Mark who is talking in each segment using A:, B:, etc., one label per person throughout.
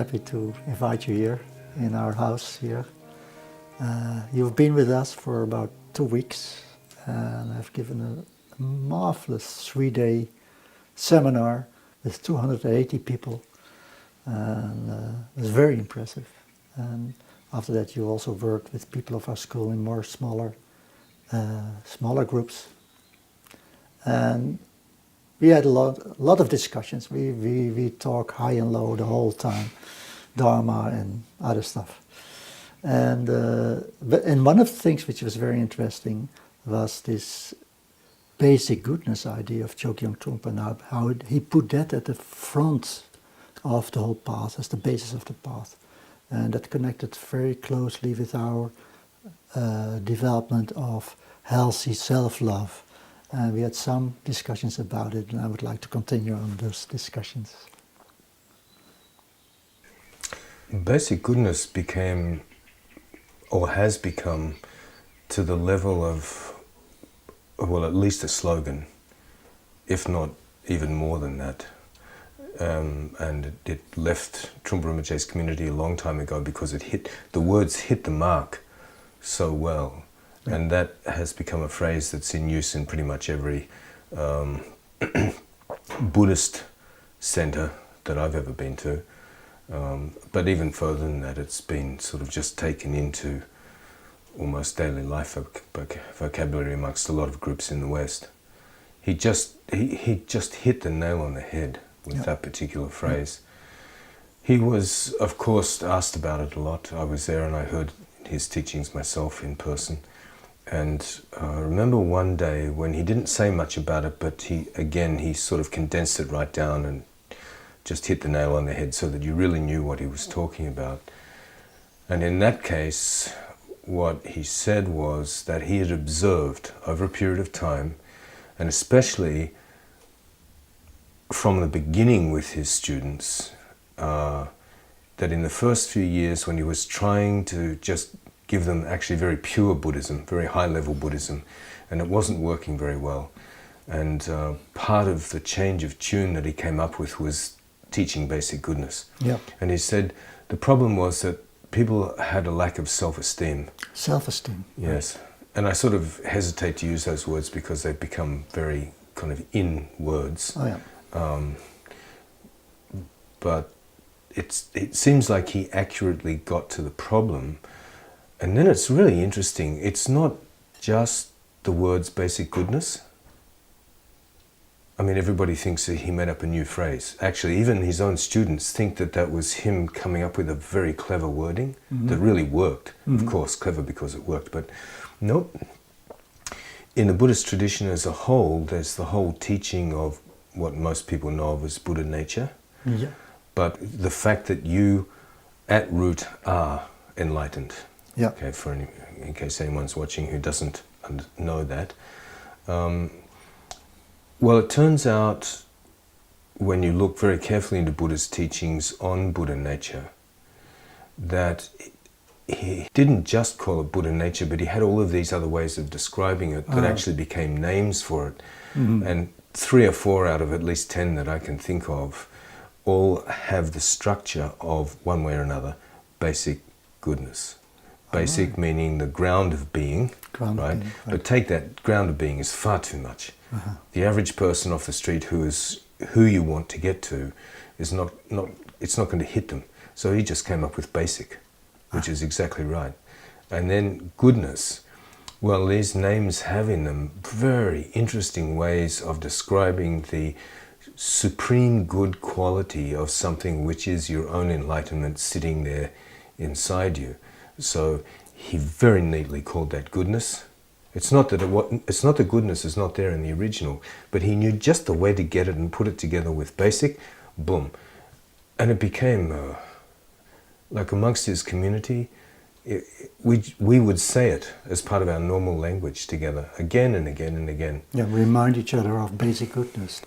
A: happy to invite you here in our house here. You've been with us for about 2 weeks, and I've given a marvelous 3-day seminar with 280 people, and it was very impressive. And after that you also worked with people of our school in more smaller groups, and we had a lot of discussions. We talk high and low the whole time, Dharma and other stuff. And one of the things which was very interesting was this basic goodness idea of Chogyam Trungpa, and how he put that at the front of the whole path, as the basis of the path. And that connected very closely with our development of healthy self-love. And we had some discussions about it, and I would like to continue on those discussions.
B: Basic goodness became, or has become, to the level of, well, at least a slogan, if not even more than that. And it left Trungpa Rinpoche's community a long time ago because the words hit the mark so well. Yeah. And that has become a phrase that's in use in pretty much every Buddhist center that I've ever been to. But even further than that, it's been sort of just taken into almost daily life vocabulary amongst a lot of groups in the West. He just hit the nail on the head with that particular phrase. He was, of course, asked about it a lot. I was there and I heard his teachings myself in person. And I remember one day when he didn't say much about it, but he sort of condensed it right down and just hit the nail on the head so that you really knew what he was talking about. And in that case, what he said was that he had observed over a period of time, and especially from the beginning with his students, that in the first few years when he was trying to just give them actually very pure Buddhism, very high-level Buddhism, and it wasn't working very well. And part of the change of tune that he came up with was teaching basic goodness.
A: Yeah.
B: And he said the problem was that people had a lack of self-esteem.
A: Self-esteem.
B: Yes. And I sort of hesitate to use those words because they've become very kind of in words.
A: Oh, yeah.
B: But it seems like he accurately got to the problem. And then it's really interesting. It's not just the words basic goodness. I mean, everybody thinks that he made up a new phrase. Actually, even his own students think that that was him coming up with a very clever wording that really worked. Of course, clever because it worked, but nope. In the Buddhist tradition as a whole, there's the whole teaching of what most people know of as Buddha nature.
A: Yeah.
B: But the fact that you, at root, are enlightened.
A: Yeah.
B: Okay, in case anyone's watching who doesn't know that. Well, it turns out when you look very carefully into Buddha's teachings on Buddha nature, that he didn't just call it Buddha nature, but he had all of these other ways of describing it that actually became names for it. And 3 or 4 out of at least 10 that I can think of all have the structure of, one way or another, basic goodness. Basic meaning the ground of being, right? But take that ground of being is far too much. The average person off the street who you want to get to is it's not going to hit them. So he just came up with basic, which is exactly right. And then goodness. Well, these names have in them very interesting ways of describing the supreme good quality of something which is your own enlightenment sitting there inside you. So he very neatly called that goodness. It's not that goodness is not there in the original, but he knew just the way to get it and put it together with basic, boom. And it became, like amongst his community, we would say it as part of our normal language together, again and again and again.
A: Yeah, we remind each other of basic goodness.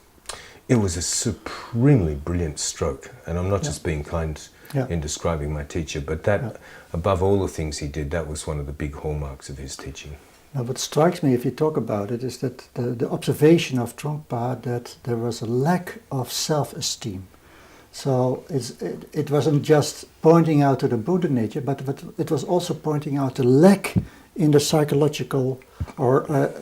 B: It was a supremely brilliant stroke, and I'm not just being kind in describing my teacher, but that, above all the things he did, that was one of the big hallmarks of his teaching.
A: Now, what strikes me, if you talk about it, is that the observation of Trungpa that there was a lack of self-esteem. So it wasn't just pointing out to the Buddha nature, but it was also pointing out the lack in the psychological, or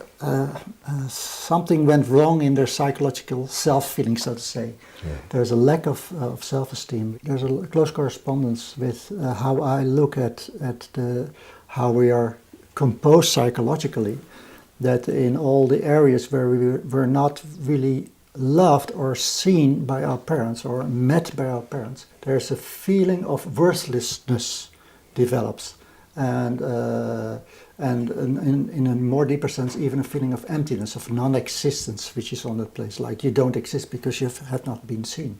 A: something went wrong in their psychological self-feeling, so to say.
B: Yeah.
A: There's a lack of self-esteem. There's a close correspondence with how I look at how we are composed psychologically, that in all the areas where we were not really loved or seen by our parents or met by our parents, there's a feeling of worthlessness develops, and in a more deeper sense, even a feeling of emptiness, of non-existence, which is on that place, like you don't exist because you have not been seen.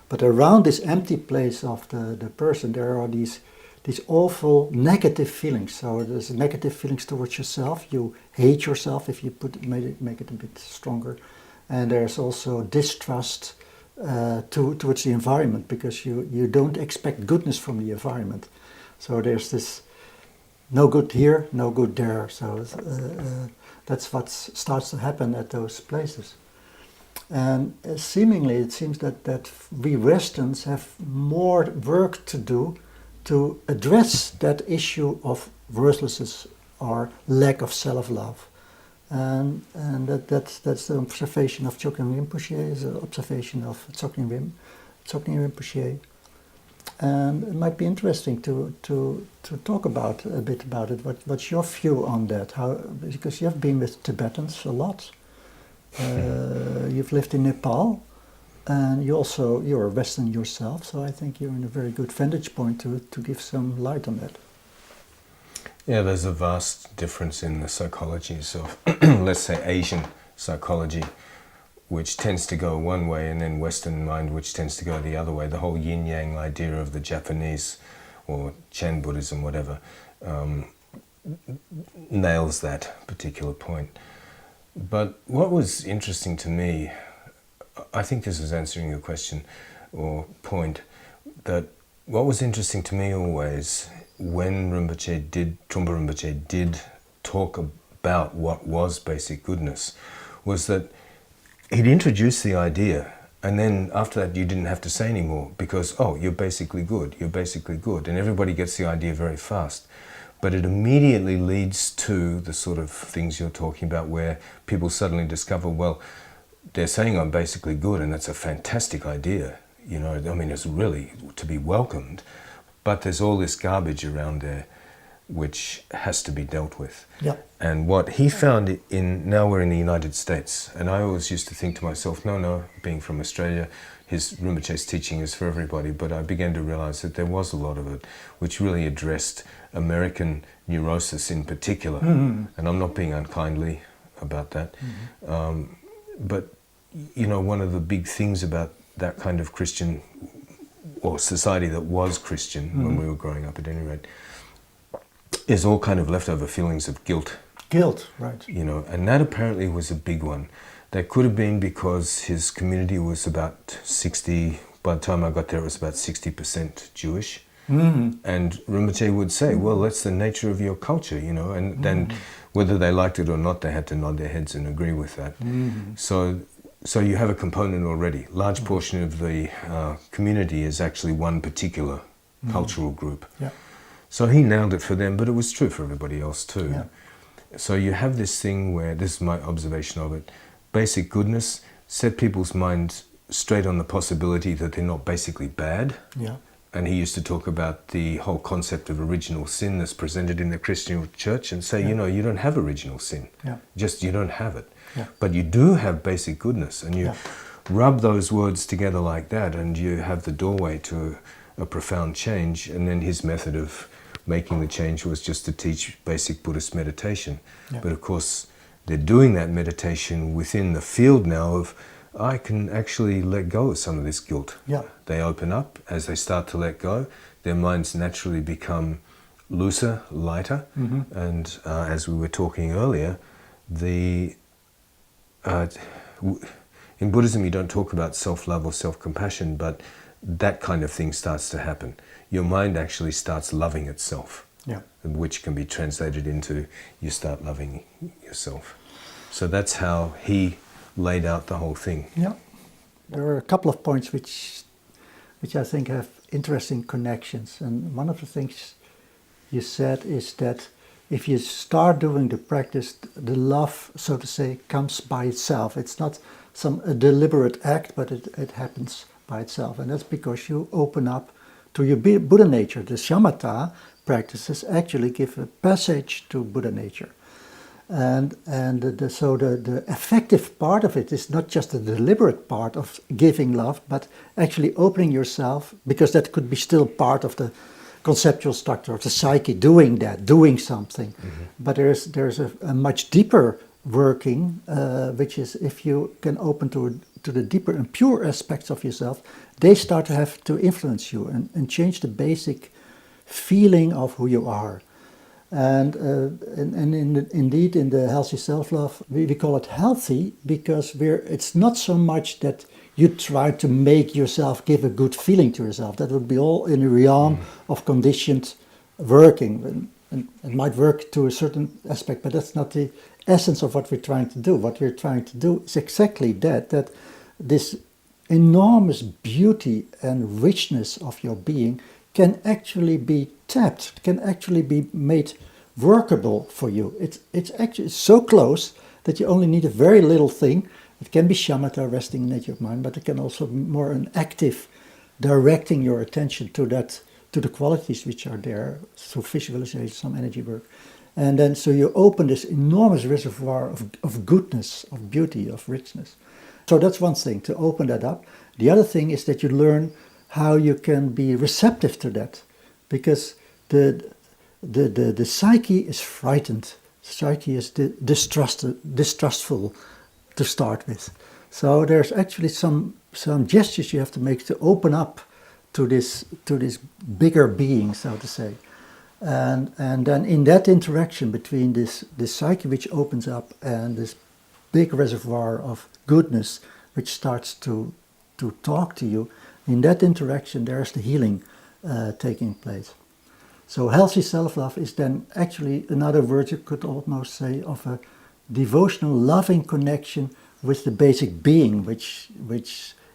A: But around this empty place of the person, there are these awful negative feelings. So there's negative feelings towards yourself. You hate yourself, if you make it a bit stronger. And there's also distrust towards the environment, because you don't expect goodness from the environment. So there's this no good here, no good there. So that's what starts to happen at those places. And seemingly it seems that we Westerns have more work to do to address that issue of worthlessness or lack of self-love. And that's the observation of Chokden Rinpoche, is the observation of Dzogchen Rinpoche. And it might be interesting to talk a bit about it. What's your view on that? Because you have been with Tibetans a lot. You've lived in Nepal, and you're a Western yourself, so I think you're in a very good vantage point to give some light on that.
B: Yeah, there's a vast difference in the psychologies of, let's say, Asian psychology, which tends to go one way, and then Western mind, which tends to go the other way. The whole yin-yang idea of the Japanese, or Chen Buddhism, whatever, nails that particular point. But what was interesting to me, I think this was answering your question or point, that what was interesting to me always when Trungpa Rinpoche did talk about what was basic goodness was that he'd introduce the idea, and then after that you didn't have to say anymore, because, oh, you're basically good, and everybody gets the idea very fast. But it immediately leads to the sort of things you're talking about, where people suddenly discover, well, they're saying I'm basically good, and that's a fantastic idea. You know, I mean, it's really to be welcomed. But there's all this garbage around there which has to be dealt with.
A: Yeah.
B: And what he found now we're in the United States, and I always used to think to myself, no, being from Australia, his Rinpoche's teaching is for everybody, but I began to realize that there was a lot of it which really addressed American neurosis in particular. Mm-hmm. And I'm not being unkindly about that. Mm-hmm. But, you know, one of the big things about that kind of Christian, or society that was Christian, mm-hmm. when we were growing up at any rate, is all kind of leftover feelings of guilt.
A: Guilt, right.
B: You know, and that apparently was a big one. That could have been because his community was about 60, by the time I got there it was about 60% Jewish. Mm-hmm. And Rinpoche would say, well, that's the nature of your culture, you know, and then whether they liked it or not, they had to nod their heads and agree with that. Mm-hmm. So you have a component already. Large portion of the community is actually one particular cultural group. Yeah. So he nailed it for them, but it was true for everybody else too. Yeah. So you have this thing where, this is my observation of it, basic goodness set people's minds straight on the possibility that they're not basically bad. Yeah. And he used to talk about the whole concept of original sin that's presented in the Christian church and say, you know, you don't have original sin. Yeah. Just you don't have it. Yeah. But you do have basic goodness, and you rub those words together like that, and you have the doorway to a profound change. And then his method of making the change was just to teach basic Buddhist meditation. Yeah. But of course, they're doing that meditation within the field now of, I can actually let go of some of this guilt. Yeah. They open up. As they start to let go, their minds naturally become looser, lighter. Mm-hmm. And as we were talking earlier, in Buddhism you don't talk about self-love or self-compassion, but that kind of thing starts to happen. Your mind actually starts loving itself, which can be translated into you start loving yourself. So that's how he laid out the whole thing. Yeah, there are a couple of points which
A: which I think have interesting connections. And one of the things you said is that if you start doing the practice, the love, so to say, comes by itself. It's not a deliberate act, but it happens by itself. And that's because you open up to your Buddha nature. The shamatha practices actually give a passage to Buddha nature. So the effective part of it is not just the deliberate part of giving love, but actually opening yourself, because that could be still part of the conceptual structure of the psyche, doing something. Mm-hmm. But there's a much deeper working, which is if you can open to the deeper and pure aspects of yourself, they start to have to influence you and change the basic feeling of who you are. And indeed, in the healthy self-love, we call it healthy because it's not so much that you try to make yourself give a good feeling to yourself. That would be all in the realm of conditioned working. And it might work to a certain aspect, but that's not the essence of what we're trying to do. What we're trying to do is exactly that this enormous beauty and richness of your being can actually be tapped, can actually be made workable for you. It's actually so close that you only need a very little thing. It can be shamatha, resting in nature of mind, but it can also be more an active directing your attention to the qualities which are there through visualization, some energy work. And then so you open this enormous reservoir of goodness, of beauty, of richness. So that's one thing, to open that up. The other thing is that you learn how you can be receptive to that, because the psyche is frightened. The psyche is distrustful to start with. So there's actually some gestures you have to make to open up to this bigger being, so to say. And then in that interaction between this psyche which opens up and this big reservoir of goodness which starts to talk to you, in that interaction there's the healing taking place. So healthy self-love is then actually another word you could almost say of a devotional, loving connection with the basic being, which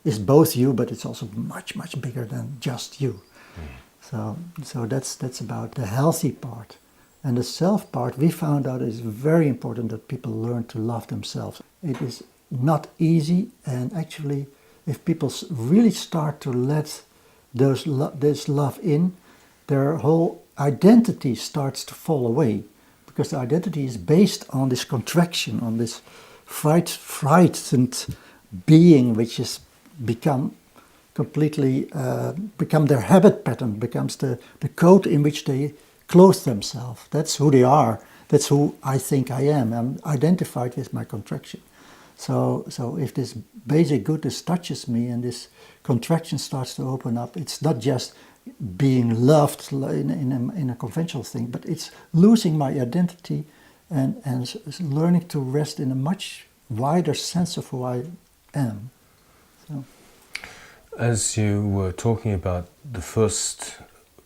A: is both you, but it's also much, much bigger than just you. So that's about the healthy part. And the self part, we found out, is very important that people learn to love themselves. It is not easy, and actually, if people really start to let this love in, their whole identity starts to fall away, because the identity is based on this contraction, on this frightened being, which has become their habit pattern, becomes the code in which they clothe themselves. That's who they are. That's who I think I am. I'm identified with my contraction. So if this basic goodness touches me and this contraction starts to open up, it's not just being loved in a conventional thing, but it's losing my identity and learning to rest in a much wider sense of who I am. So.
B: As you were talking about the first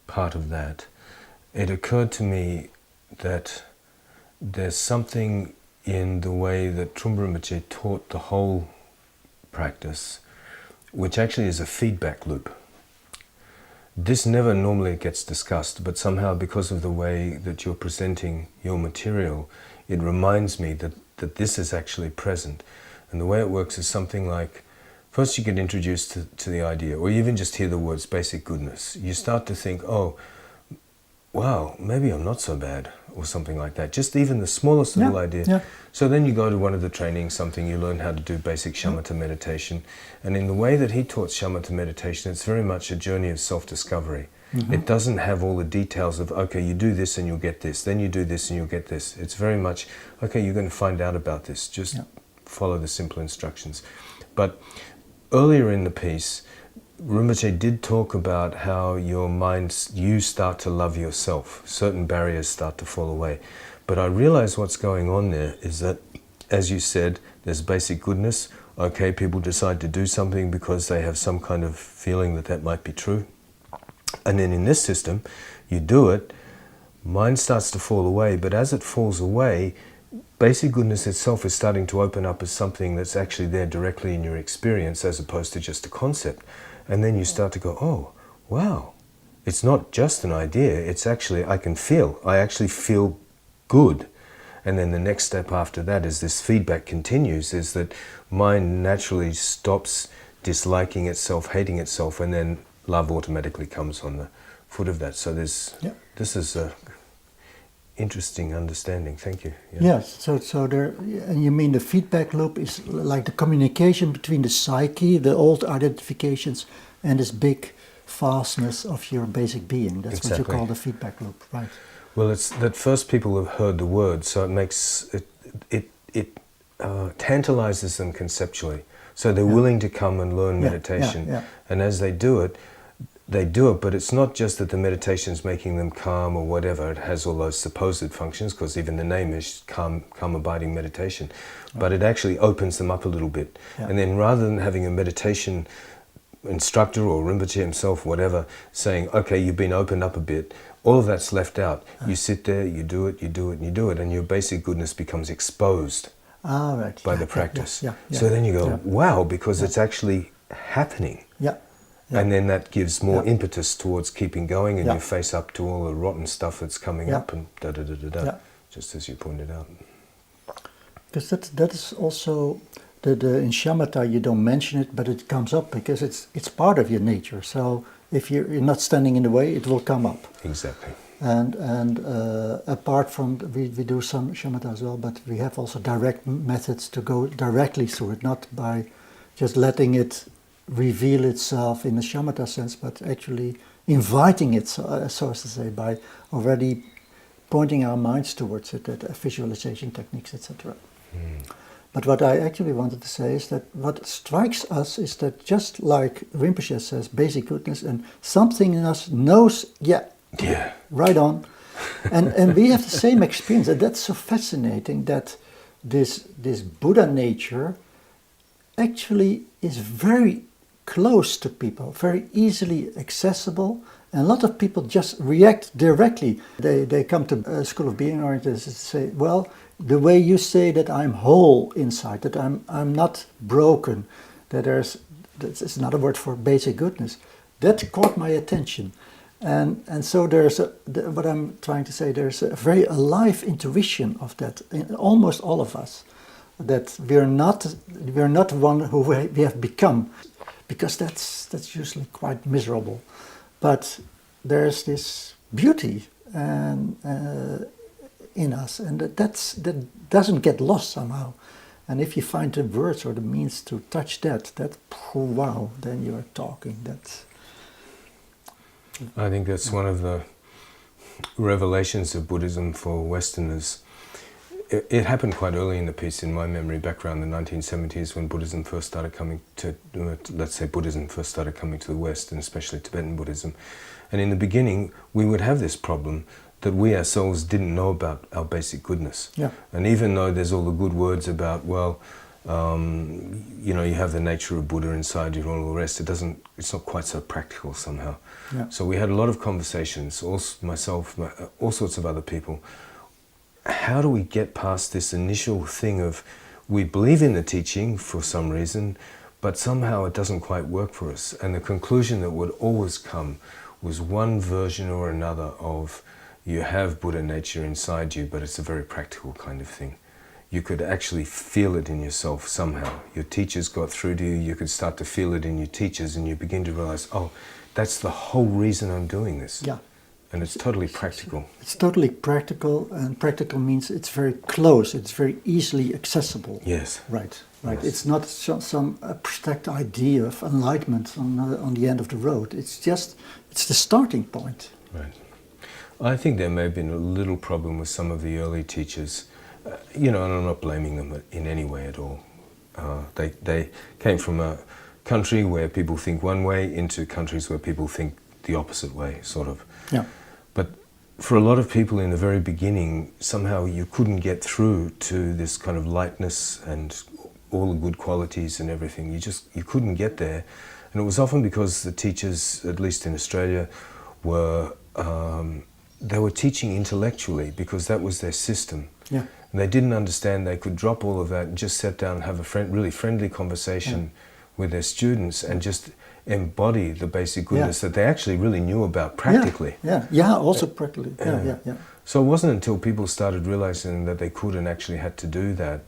B: part of that, it occurred to me that there's something in the way that Trungpa Rinpoche taught the whole practice, which actually is a feedback loop. This never normally gets discussed, but somehow because of the way that you're presenting your material, it reminds me that this is actually present. And the way it works is something like, first you get introduced to the idea, or you even just hear the words basic goodness. You start to think, oh, wow, maybe I'm not so bad, or something like that. Just even the smallest little idea. Yeah. So then you go to one of the trainings, something you learn how to do basic shamatha meditation. And in the way that he taught shamatha meditation, it's very much a journey of self-discovery. Mm-hmm. It doesn't have all the details of, okay, you do this and you'll get this, then you do this and you'll get this. It's very much, okay, you're going to find out about this. Just follow the simple instructions. But earlier in the piece, Rinpoche did talk about how you start to love yourself. Certain barriers start to fall away. But I realize what's going on there is that, as you said, there's basic goodness. Okay, people decide to do something because they have some kind of feeling that might be true. And then in this system, you do it, mind starts to fall away, but as it falls away, basic goodness itself is starting to open up as something that's actually there directly in your experience as opposed to just a concept. And then you start to go, oh, wow, it's not just an idea, it's actually, I actually feel good. And then the next step after that, as this feedback continues, is that mind naturally stops disliking itself, hating itself, and then love automatically comes on the foot of that. So this is a interesting understanding. Thank you. Yeah.
A: Yes. So there, and you mean the feedback loop is like the communication between the psyche, the old identifications, and this big vastness of your basic being. That's
B: Exactly.
A: what you call the feedback loop, right?
B: Well, it's that first people have heard the word, so it makes it tantalizes them conceptually. So they're willing to come and learn meditation, and as they do it, but it's not just that the meditation is making them calm or whatever. It has all those supposed functions, because even the name is calm abiding meditation, but it actually opens them up a little bit. And then rather than having a meditation instructor or Rinpoche himself, whatever, saying, okay, you've been opened up a bit, all of that's left out. You sit there, you do it, and your basic goodness becomes exposed by the practice. So then you go, wow, because it's actually happening. And then that gives more impetus towards keeping going, and you face up to all the rotten stuff that's coming up, and just as you pointed out.
A: Because that is also, in shamatha you don't mention it, but it comes up because it's part of your nature. So if you're not standing in the way, it will come up.
B: Exactly.
A: And apart from, we do some shamatha as well, but we have also direct methods to go directly through it, not by just letting it reveal itself in a shamatha sense, but actually inviting it, so as to say, by already pointing our minds towards it, visualization techniques, etc. But what I actually wanted to say is that what strikes us is that just like Rinpoche says, basic goodness, and something in us knows, right on. And we have the same experience, and that's so fascinating, that this Buddha nature actually is very close to people, very easily accessible, and a lot of people just react directly. They come to School of Being orientators and say, well, the way you say that I'm whole inside, that I'm not broken, that's another word for basic goodness, that caught my attention. And so what I'm trying to say, there's a very alive intuition of that in almost all of us, that we're not one who we have become, because that's usually quite miserable. But there's this beauty in us, and that doesn't get lost somehow. And if you find the words or the means to touch that, wow, then you're talking.
B: I think that's one of the revelations of Buddhism for Westerners. It happened quite early in the piece, in my memory, back around the 1970s, when Buddhism first started coming to, Buddhism first started coming to the West, and especially Tibetan Buddhism. And in the beginning, we would have this problem that we ourselves didn't know about our basic goodness. And even though there's all the good words about, well, you have the nature of Buddha inside you and all the rest, it's not quite so practical somehow. So we had a lot of conversations, myself, all sorts of other people. How do we get past this initial thing of, we believe in the teaching for some reason, but somehow it doesn't quite work for us? And the conclusion that would always come was one version or another of, you have Buddha nature inside you, but it's a very practical kind of thing. You could actually feel it in yourself somehow. Your teachers got through to you, you could start to feel it in your teachers, and you begin to realize, oh, that's the whole reason I'm doing this. And it's totally practical. It's
A: totally practical, and practical means it's very close, it's very easily accessible.
B: Yes.
A: Right.
B: Yes.
A: It's not some abstract idea of enlightenment on the end of the road. It's the starting point.
B: Right. I think there may have been a little problem with some of the early teachers, and I'm not blaming them in any way at all. They came from a country where people think one way into countries where people think the opposite way, sort of. But for a lot of people in the very beginning, somehow you couldn't get through to this kind of lightness and all the good qualities and everything. You couldn't get there. And it was often because the teachers, at least in Australia, they were teaching intellectually because that was their system. And they didn't understand they could drop all of that and just sit down and have a really friendly conversation with their students and just embody the basic goodness that they actually really knew about practically.
A: Also practically. Yeah.
B: So it wasn't until people started realizing that they could and actually had to do that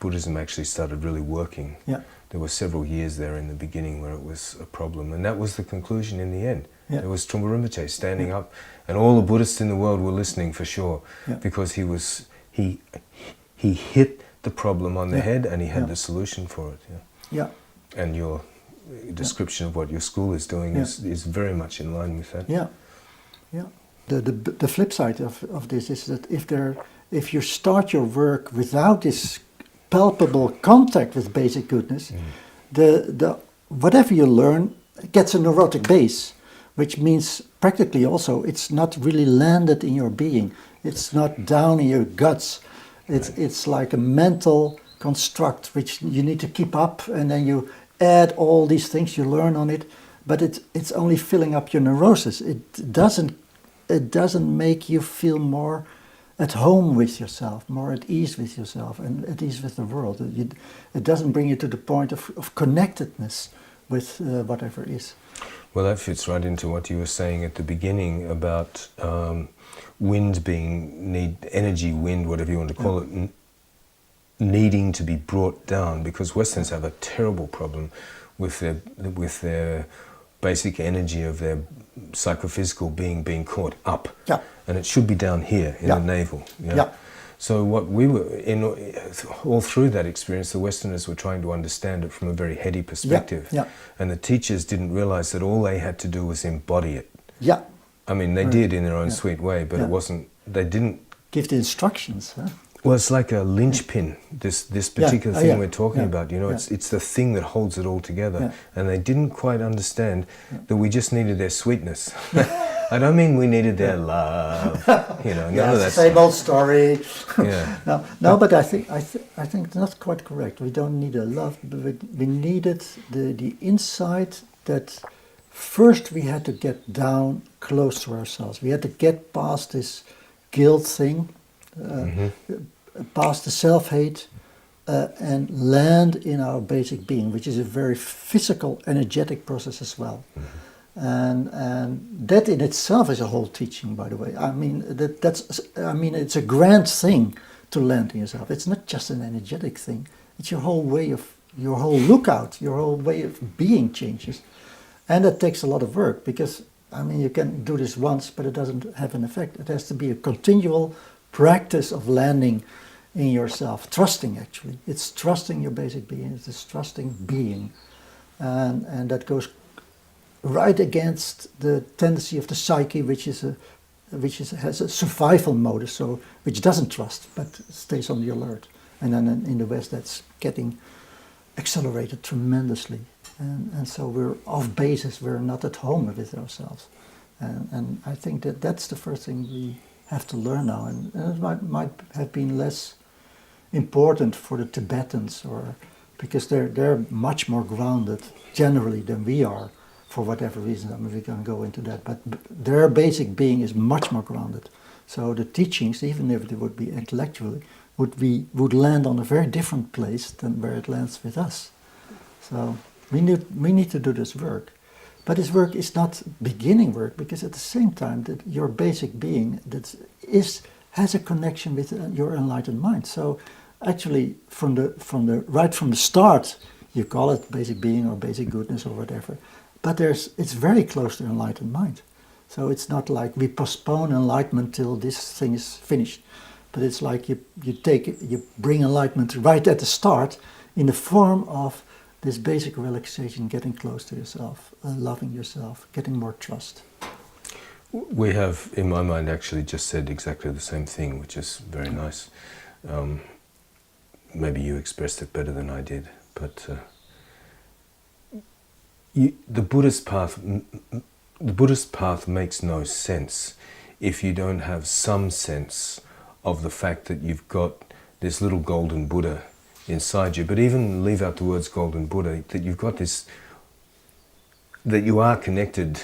B: Buddhism actually started really working.
A: Yeah.
B: There were several years there in the beginning where it was a problem, and that was the conclusion in the end.
A: Yeah.
B: There was Trungpa Rinpoche standing up, and all the Buddhists in the world were listening for sure, because he hit the problem on the head, and he had the solution for it.
A: Yeah.
B: And your description of what your school is doing is very much in line with that.
A: Yeah. The flip side of this is that if you start your work without this palpable contact with basic goodness, the whatever you learn gets a neurotic base, which means practically also it's not really landed in your being. It's not down in your guts. It's like a mental construct which you need to keep up, and then you add all these things you learn on it, but it's only filling up your neurosis. It doesn't make you feel more at home with yourself, more at ease with yourself, and at ease with the world. It doesn't bring you to the point of connectedness with whatever is.
B: Well, that fits right into what you were saying at the beginning about wind energy wind, whatever you want to call it, needing to be brought down, because Westerns have a terrible problem with their basic energy of their psychophysical being caught up.
A: Yeah.
B: And it should be down here in the navel. Yeah. So what we were all through that experience, the Westerners were trying to understand it from a very heady perspective.
A: Yeah.
B: And the teachers didn't realize that all they had to do was embody it.
A: Yeah.
B: I mean, they did in their own sweet way, but it wasn't. They didn't
A: give the instructions. Huh?
B: Well, it's like a linchpin. This particular thing we're talking about. You know, it's the thing that holds it all together. And they didn't quite understand that we just needed their sweetness. I don't mean we needed their love. You know, none of that.
A: Same old story.
B: Yeah.
A: But I think that's quite correct. We don't need a love, but we needed the insight that first we had to get down close to ourselves. We had to get past this guilt thing, past the self-hate, and land in our basic being, which is a very physical, energetic process as well. And that in itself is a whole teaching, by the way. I mean, it's a grand thing to land in yourself. It's not just an energetic thing. It's your whole lookout, your whole way of being changes. And that takes a lot of work, because, I mean, you can do this once, but it doesn't have an effect. It has to be a continual practice of landing in yourself, trusting actually. It's trusting your basic being, it's trusting being. And that goes right against the tendency of the psyche, which has a survival mode, so which doesn't trust but stays on the alert. And then in the West, that's getting accelerated tremendously, and so we're off basis. We're not at home with ourselves, and I think that's the first thing we have to learn now. And it might have been less important for the Tibetans, because they're much more grounded generally than we are. For whatever reason, I mean, we can go into that, but their basic being is much more grounded. So the teachings, even if they would be intellectually, would land on a very different place than where it lands with us. So we need to do this work, but this work is not beginning work, because at the same time that your basic being has a connection with your enlightened mind. So actually, from the start, you call it basic being or basic goodness or whatever. But it's very close to enlightened mind. So it's not like we postpone enlightenment till this thing is finished. But it's like you bring enlightenment right at the start in the form of this basic relaxation, getting close to yourself, loving yourself, getting more trust.
B: We have, in my mind, actually just said exactly the same thing, which is very nice. Maybe you expressed it better than I did, but the Buddhist path makes no sense if you don't have some sense of the fact that you've got this little golden Buddha inside you. But even leave out the words golden Buddha, that you've got this, that you are connected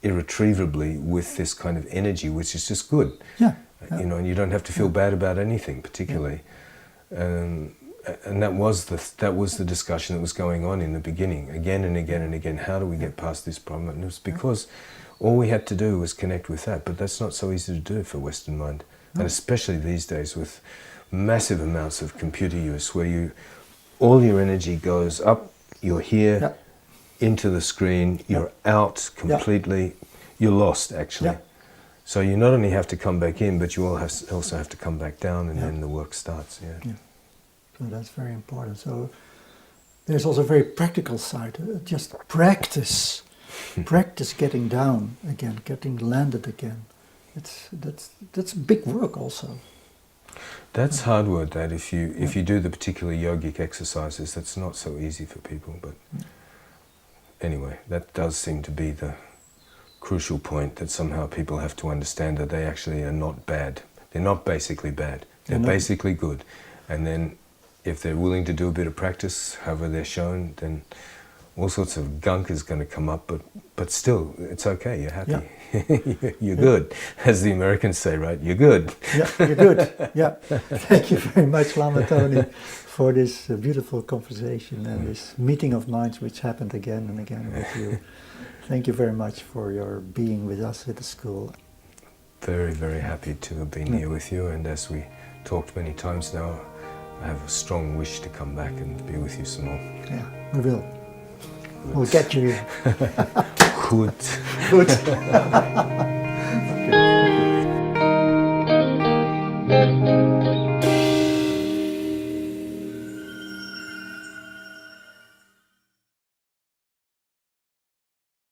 B: irretrievably with this kind of energy, which is just good.
A: Yeah.
B: You know, and you don't have to feel bad about anything particularly. and that was the discussion that was going on in the beginning, again and again and again. How do we get past this problem? And it was because all we had to do was connect with that, but that's not so easy to do for Western mind, and especially these days with massive amounts of computer use, where all your energy goes up, you're here, into the screen, you're out completely, you're lost actually. So you not only have to come back in, but you also have to come back down, and then the work starts.
A: So that's very important. So there's also a very practical side. Just practice getting down again, getting landed again. That's big work also.
B: That's hard work. That if you do the particular yogic exercises, that's not so easy for people. But anyway, that does seem to be the crucial point, that somehow people have to understand that they actually are not bad. They're not basically bad. They're basically good. And then if they're willing to do a bit of practice, however they're shown, then all sorts of gunk is going to come up, but still, it's okay, you're happy. You're good, as the Americans say, right? You're good.
A: Yeah, you're good. Yeah. Thank you very much, Lama Tony, for this beautiful conversation and this meeting of minds which happened again and again with you. Thank you very much for your being with us at the school.
B: Very, very happy to have been here with you, and as we talked many times now, I have a strong wish to come back and be with you some more.
A: Yeah, we will. We'll get you here.
B: Good.
A: Good.